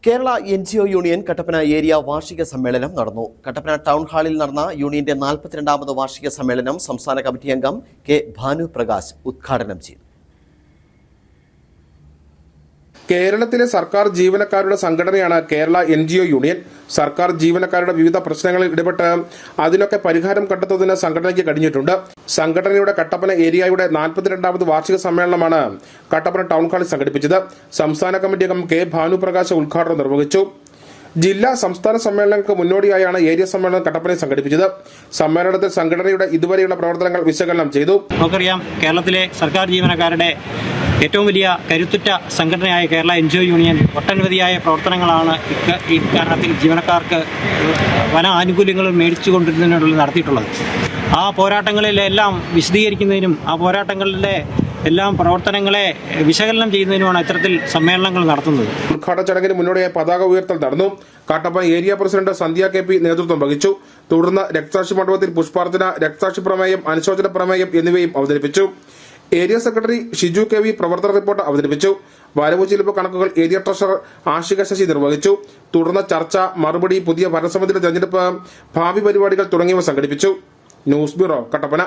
Kerala NGO union Kattappana area വാർഷിക സമ്മേളനം നടന്നു. കട്ടപ്പന ടൗൺ ഹാളിൽ നടന്ന യൂണിയന്റെ 42ാമത് വാർഷിക സമ്മേളനം സംസ്ഥാന കമ്മിറ്റി അംഗം കെ ഭാനുപ്രകാശ് ഉദ്ഘാടനം ചെയ്തു. കേരളത്തിലെ സർക്കാർ ജീവനക്കാരുടെ സംഘടനയാണ് കേരള NGO യൂണിയൻ. സർക്കാർ ജീവനക്കാരുടെ വിവിധ പ്രശ്നങ്ങളിൽ ഇടപെട്ട് അതിനൊക്കെ പരിഹാരം കണ്ടെത്തുന്നതിന് സംഘടനയ്ക്ക് കഴിഞ്ഞിട്ടുണ്ട്. സംഘടനയുടെ കട്ടപ്പന ഏരിയയുടെ 42ാമത് വാർഷിക സമ്മേളനമാണ് കട്ടപ്പന ടൗൺ ഹാളിൽ സംഘടിപ്പിച്ചത്. സംസ്ഥാന കമ്മിറ്റി അംഗം കെ ഭാനുപ്രകാശ് ഉദ്ഘാടനം നിർവഹിച്ചു. ജില്ലാ സംസ്ഥാന സമ്മേളനങ്ങൾക്ക് മുന്നോടിയായാണ് ഏരിയ സമ്മേളനം കട്ടപ്പനയിൽ സംഘടിപ്പിച്ചത്. സമ്മേളനത്തിൽ സംഘടനയുടെ ഇതുവരെയുള്ള പ്രവർത്തനങ്ങൾ വിശകലനം ചെയ്തു. നമുക്കറിയാം, കേരളത്തിലെ സർക്കാർ ജീവനക്കാരുടെ ഏറ്റവും വലിയ കരുത്തുറ്റ സംഘടനയായ കേരള NGO യൂണിയൻ ഒട്ടനവധിയായ പ്രവർത്തനങ്ങളാണ് ഇക്കാരണത്തിൽ ജീവനക്കാർക്ക് പല ആനുകൂല്യങ്ങളും മേടിച്ചുകൊണ്ടിരുന്നതിനുള്ള നടത്തിയിട്ടുള്ളത്. ആ പോരാട്ടങ്ങളിലെല്ലാം വിശദീകരിക്കുന്നതിനും ആ പോരാട്ടങ്ങളിലെ എല്ലാം പ്രവർത്തനങ്ങളെ വിശകലനം ചെയ്യുന്നതിനുമാണ് ഇത്തരത്തിൽ സമ്മേളനങ്ങൾ നടത്തുന്നത്. ഉദ്ഘാടന ചടങ്ങിന് മുന്നോടിയായി പതാക ഉയർത്തൽ നടന്നു. കട്ടപ്പന ഏരിയ പ്രസിഡന്റ് സന്ധ്യ KP നേതൃത്വം വഹിച്ചു. തുടർന്ന് രക്തസാക്ഷി മണ്ഡപത്തിൽ പുഷ്പാർച്ചന, രക്തസാക്ഷി പ്രമേയം, അനുശോചന പ്രമേയം എന്നിവയും അവതരിപ്പിച്ചു. ഏരിയ സെക്രട്ടറി ഷിജു KV പ്രവർത്തന റിപ്പോർട്ട് അവതരിപ്പിച്ചു. വരവ് ചെലവ് കണക്കുകൾ ഏരിയ ട്രഷറർ ആഷിക ശശി നിർവഹിച്ചു. തുടർന്ന് ചർച്ച, മറുപടി, പുതിയ ഭരണസമിതിയുടെ തെരഞ്ഞെടുപ്പ്, ഭാവി പരിപാടികൾ തുടങ്ങിയവ സംഘടിപ്പിച്ചു. News bureau, Kattappana.